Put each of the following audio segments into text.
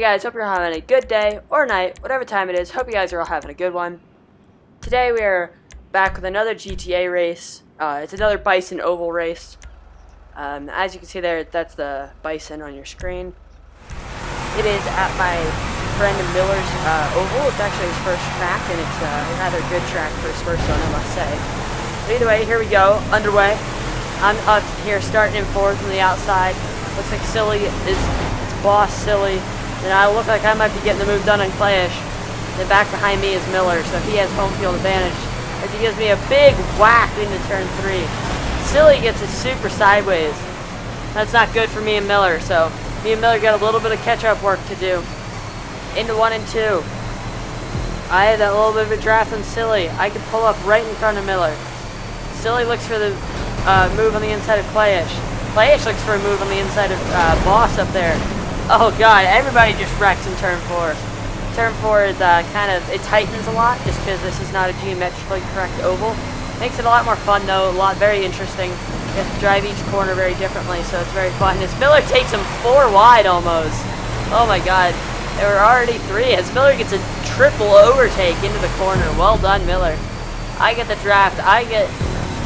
Hey guys, hope you're having a good day or night, whatever time it is. Hope you guys are all having a good one. Today we are back with another GTA race. It's another Bison oval race. As you can see there, that's the Bison on your screen. It is at my friend Miller's oval. It's actually his first track, and it's a rather good track for his first one, I must say. But either way, here we go, underway. I'm up here starting in fourth from the outside. Looks like Silly is boss Silly. Then I look like I might be getting the move done on Clash. Then back behind me is Miller, so he has home field advantage. As he gives me a big whack into turn 3. Silly gets it super sideways. That's not good for me and Miller, so me and Miller got a little bit of catch-up work to do. Into 1 and 2. I had that little bit of a draft on Silly. I could pull up right in front of Miller. Silly looks for the move on the inside of Clash. Clash looks for a move on the inside of Boss up there. Oh god, everybody just wrecks in turn 4. Turn 4 is it tightens a lot just because this is not a geometrically correct oval. Makes it a lot more fun though, very interesting. You have to drive each corner very differently, so it's very fun. As Miller takes him 4 wide almost. Oh my god, there were already 3. As Miller gets a triple overtake into the corner. Well done, Miller. I get the draft. I get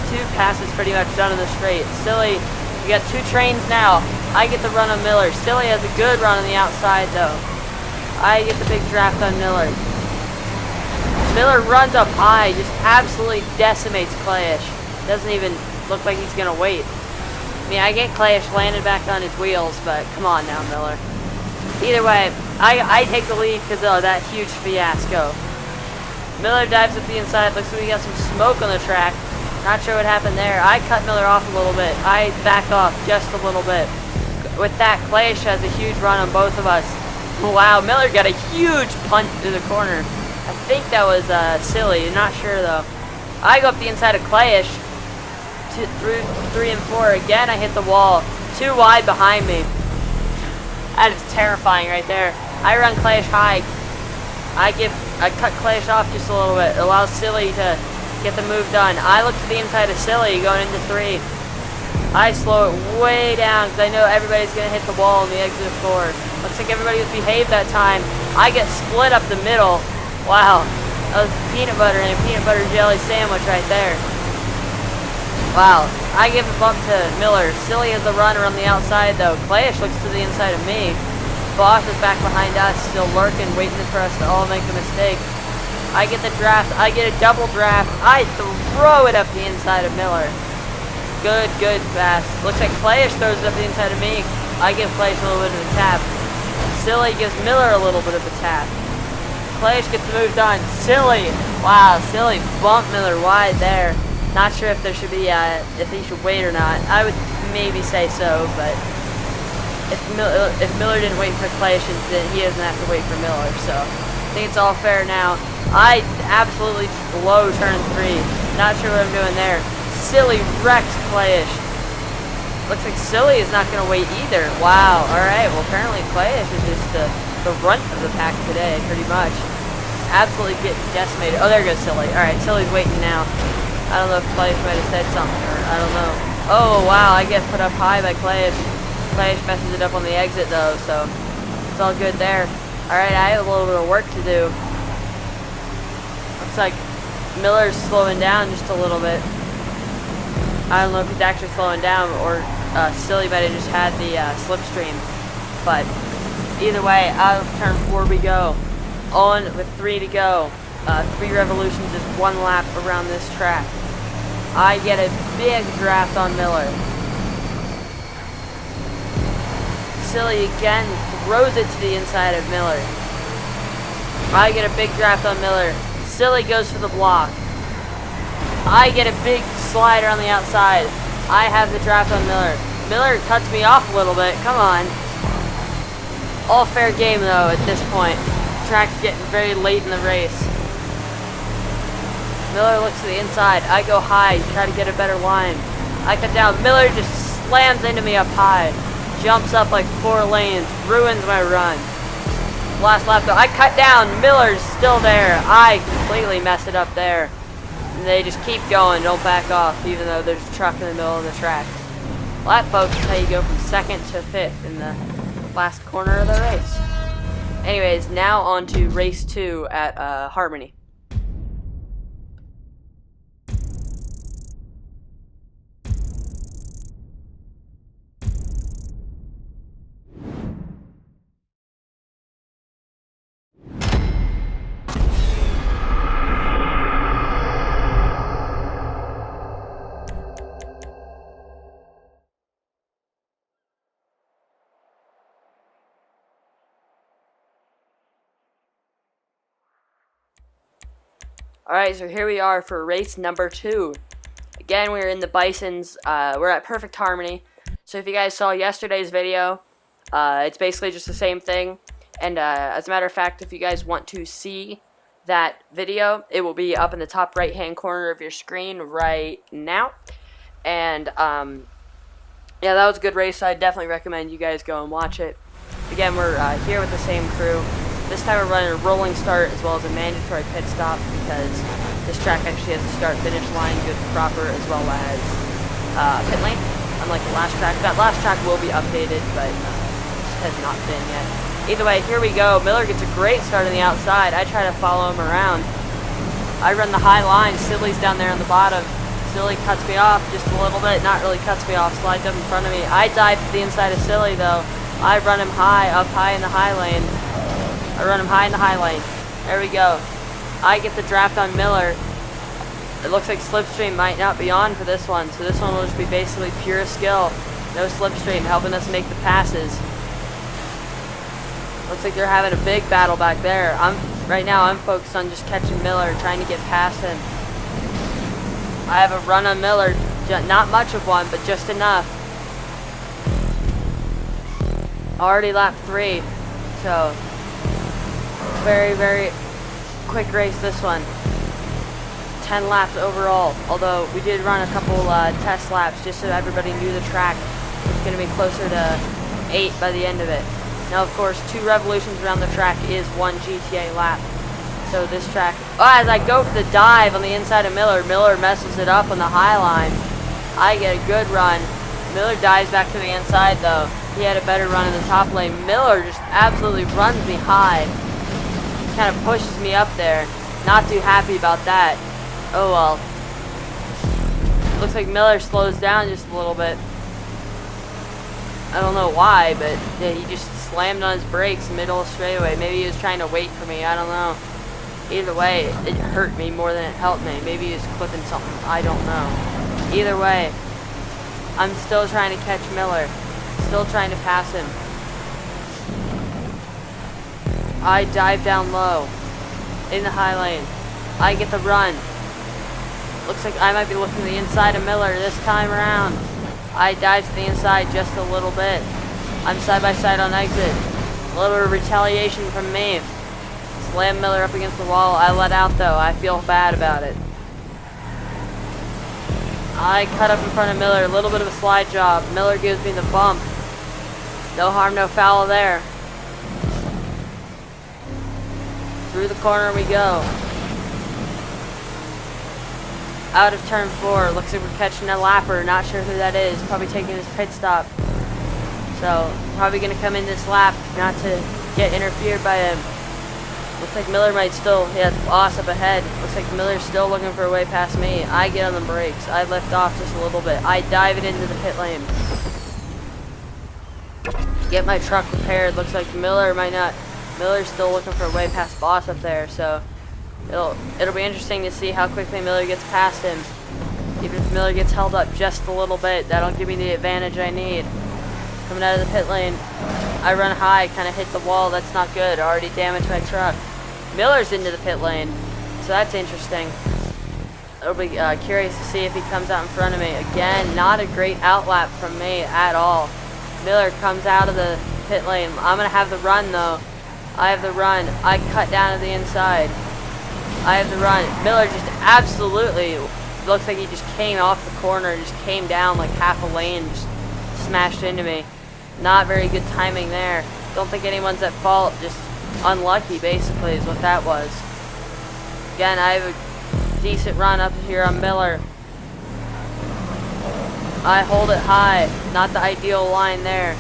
2 passes pretty much done in the straight. Silly, we got 2 trains now. I get the run on Miller. Silly has a good run on the outside though. I get the big draft on Miller. Miller runs up high, just absolutely decimates Clash. Doesn't even look like he's gonna wait. I mean, I get Clash landed back on his wheels, but come on now, Miller. Either way, I take the lead because of that huge fiasco. Miller dives up the inside. Looks like we got some smoke on the track. Not sure what happened there. I cut Miller off a little bit. I back off just a little bit. With that, Clash has a huge run on both of us. Wow, Miller got a huge punch to the corner. I think that was Silly. Not sure though. I go up the inside of Clash through 3 and 4. Again, I hit the wall. 2 wide behind me. That is terrifying right there. I run Clash high. I cut Clash off just a little bit. It allows Silly to get the move done. I look to the inside of Silly going into 3. I slow it way down because I know everybody's going to hit the wall on the exit of 4. Looks like everybody was behaved that time. I get split up the middle. Wow. That was peanut butter and a peanut butter jelly sandwich right there. Wow. I give a bump to Miller. Silly has the runner on the outside though. Clash looks to the inside of me. Boss is back behind us, still lurking, waiting for us to all make a mistake. I get the draft. I get a double draft. I throw it up the inside of Miller. Good pass. Looks like Clash throws it up the inside of me. I give Clash a little bit of a tap. Silly gives Miller a little bit of a tap. Clash gets the move done. Silly. Wow, Silly bumped Miller wide there. Not sure if there should be, if he should wait or not. I would maybe say so, but if Miller didn't wait for Clash, then he doesn't have to wait for Miller. So I think it's all fair now. I absolutely blow turn 3. Not sure what I'm doing there. Silly wrecks Clash. Looks like Silly is not going to wait either. Wow. Alright, well apparently Clash is just the runt of the pack today, pretty much. Absolutely getting decimated. Oh, there goes Silly. Alright, Silly's waiting now. I don't know if Clash might have said something, or I don't know. Oh, wow, I get put up high by Clash. Clash messes it up on the exit though, so it's all good there. Alright, I have a little bit of work to do. Looks like Miller's slowing down just a little bit. I don't know if he's actually slowing down or Silly might have just had the slipstream. But either way, out of turn 4 we go. On with 3 to go. 3 revolutions is 1 lap around this track. I get a big draft on Miller. Silly again throws it to the inside of Miller. I get a big draft on Miller. Silly goes for the block. I get a big slider on the outside. I have the draft on Miller. Miller cuts me off a little bit. Come on. All fair game though at this point. Track's getting very late in the race. Miller looks to the inside. I go high, try to get a better line. I cut down. Miller just slams into me up high. Jumps up like 4 lanes. Ruins my run. Last lap though. I cut down. Miller's still there. I completely messed it up there. And they just keep going. Don't back off even though there's a truck in the middle of the track. Well, that, folks, is how you go from 2nd to 5th in the last corner of the race. Anyways, now on to race 2 at Harmony. Alright, so here we are for race number 2. Again, we're in the Bisons. We're at Perfect Harmony. So if you guys saw yesterday's video, it's basically just the same thing. And as a matter of fact, if you guys want to see that video, it will be up in the top right hand corner of your screen right now. And yeah, that was a good race. I definitely recommend you guys go and watch it. Again, we're here with the same crew. This time we're running a rolling start as well as a mandatory pit stop because this track actually has a start-finish line, good proper, as well as pit lane, unlike the last track. That last track will be updated, but has not been yet. Either way, here we go. Miller gets a great start on the outside. I try to follow him around. I run the high line. Silly's down there on the bottom. Silly cuts me off just a little bit. Not really cuts me off. Slides up in front of me. I dive to the inside of Silly, though. I run him high, up high in the high lane. I run him high in the high lane. There we go. I get the draft on Miller. It looks like slipstream might not be on for this one, so this one will just be basically pure skill. No slipstream, helping us make the passes. Looks like they're having a big battle back there. Right now I'm focused on just catching Miller, trying to get past him. I have a run on Miller, not much of one, but just enough. Already lap 3, so very, very quick race this one. 10 laps overall, although we did run a couple test laps just so everybody knew the track. It's going to be closer to 8 by the end of it. Now, of course, 2 revolutions around the track is 1 GTA lap. So this track, as I go for the dive on the inside of Miller, Miller messes it up on the high line. I get a good run. Miller dives back to the inside, though. He had a better run in the top lane. Miller just absolutely runs me high. Kind of pushes me up there. Not too happy about that. Oh well. Looks like Miller slows down just a little bit. I don't know why, but yeah, he just slammed on his brakes middle of straightaway. Maybe he was trying to wait for me. I don't know. Either way, it hurt me more than it helped me. Maybe he was clipping something. I don't know. Either way, I'm still trying to catch Miller. Still trying to pass him. I dive down low in the high lane. I get the run. Looks like I might be looking to the inside of Miller this time around. I dive to the inside just a little bit. I'm side by side on exit. A little bit of retaliation from me. Slam Miller up against the wall. I let out though. I feel bad about it. I cut up in front of Miller. A little bit of a slide job. Miller gives me the bump. No harm, no foul there. Through the corner we go. Out of turn 4. Looks like we're catching a lapper. Not sure who that is. Probably taking his pit stop. So, probably going to come in this lap. Not to get interfered by him. Looks like Miller might still. He has Boss up ahead. Looks like Miller's still looking for a way past me. I get on the brakes. I lift off just a little bit. I dive it into the pit lane. Get my truck repaired. Looks like Miller might not. Miller's still looking for a way past Boss up there, so it'll be interesting to see how quickly Miller gets past him. Even if Miller gets held up just a little bit, that'll give me the advantage I need. Coming out of the pit lane, I run high, kind of hit the wall. That's not good. Already damaged my truck. Miller's into the pit lane, so that's interesting. It'll be curious to see if he comes out in front of me. Again, not a great outlap from me at all. Miller comes out of the pit lane. I'm going to have the run, though. I have the run. I cut down to the inside. I have the run. Miller just absolutely looks like he just came off the corner and just came down like half a lane, just smashed into me. Not very good timing there. Don't think anyone's at fault. Just unlucky, basically, is what that was. Again, I have a decent run up here on Miller. I hold it high. Not the ideal line there.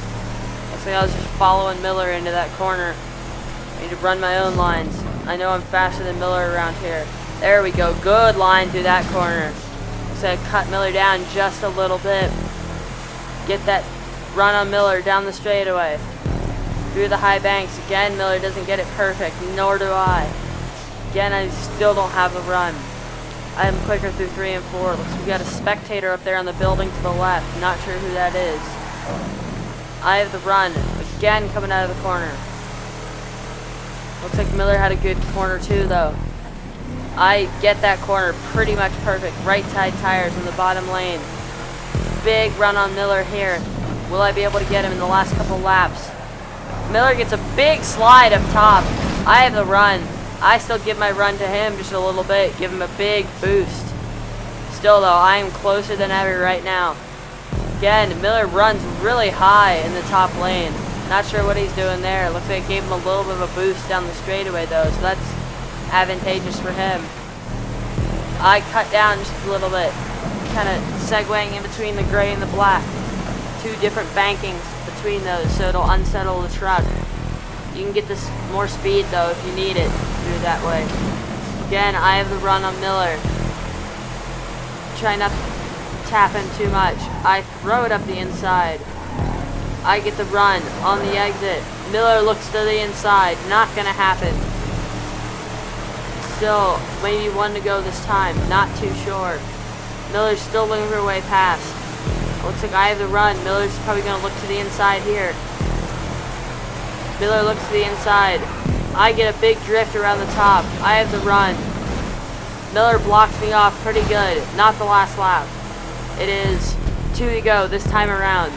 Looks like I was just following Miller into that corner. I need to run my own lines. I know I'm faster than Miller around here. There we go. Good line through that corner. Looks like I cut Miller down just a little bit. Get that run on Miller down the straightaway. Through the high banks. Again, Miller doesn't get it perfect. Nor do I. Again, I still don't have a run. I am quicker through 3 and 4. Looks like we got a spectator up there on the building to the left. Not sure who that is. I have the run. Again, coming out of the corner. Looks like Miller had a good corner too, though. I get that corner pretty much perfect. Right side tires in the bottom lane. Big run on Miller here. Will I be able to get him in the last couple laps? Miller gets a big slide up top. I have the run. I still give my run to him just a little bit. Give him a big boost. Still, though, I am closer than ever right now. Again, Miller runs really high in the top lane. Not sure what he's doing there. Looks like it gave him a little bit of a boost down the straightaway, though, so that's advantageous for him. I cut down just a little bit, kind of segueing in between the gray and the black. 2 different bankings between those, so it'll unsettle the truck. You can get this more speed, though, if you need it through that way. Again, I have the run on Miller. Try not to tap him too much. I throw it up the inside. I get the run on the exit. Miller looks to the inside. Not going to happen. Still, maybe 1 to go this time. Not too sure. Miller's still looking for a way past. Looks like I have the run. Miller's probably going to look to the inside here. Miller looks to the inside. I get a big drift around the top. I have the run. Miller blocks me off pretty good. Not the last lap. It is 2 to go this time around.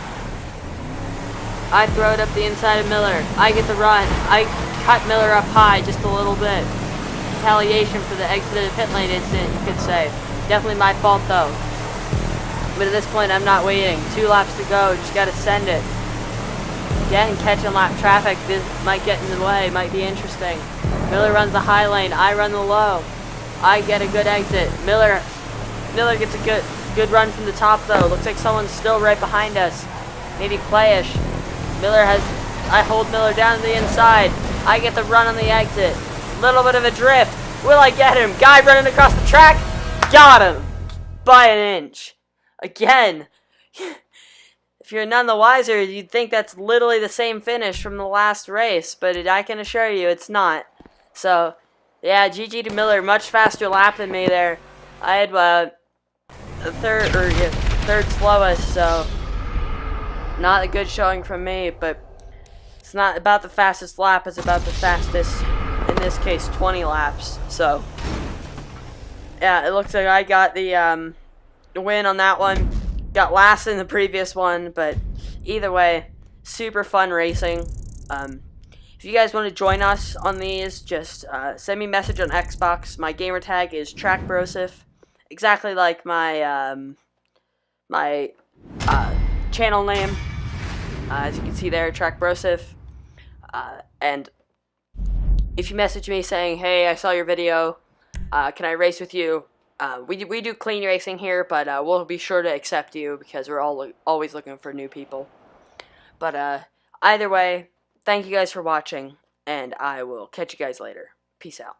I throw it up the inside of Miller. I get the run. I cut Miller up high just a little bit. Retaliation for the exited pit lane incident, you could say. Definitely my fault, though. But at this point, I'm not waiting. 2 laps to go. Just got to send it. Again, catching lap traffic. This might get in the way. Might be interesting. Miller runs the high lane. I run the low. I get a good exit. Miller gets a good run from the top, though. Looks like someone's still right behind us. Maybe Clayish. I hold Miller down to the inside. I get the run on the exit. Little bit of a drift. Will I get him? Guy running across the track. Got him. By an inch. Again. If you're none the wiser, you'd think that's literally the same finish from the last race. But I can assure you it's not. So, yeah, GG to Miller. Much faster lap than me there. I had the third slowest, so not a good showing from me, but it's not about the fastest lap, it's about the fastest, in this case, 20 laps. So, yeah, it looks like I got the win on that one. Got last in the previous one, but either way, super fun racing. If you guys want to join us on these, just send me a message on Xbox. My gamer tag is TrackBrosif, exactly like my channel name. As you can see there, TrackBrosif. And if you message me saying, hey, I saw your video, can I race with you? We do clean racing here, but we'll be sure to accept you because we're always looking for new people. But either way, thank you guys for watching, and I will catch you guys later. Peace out.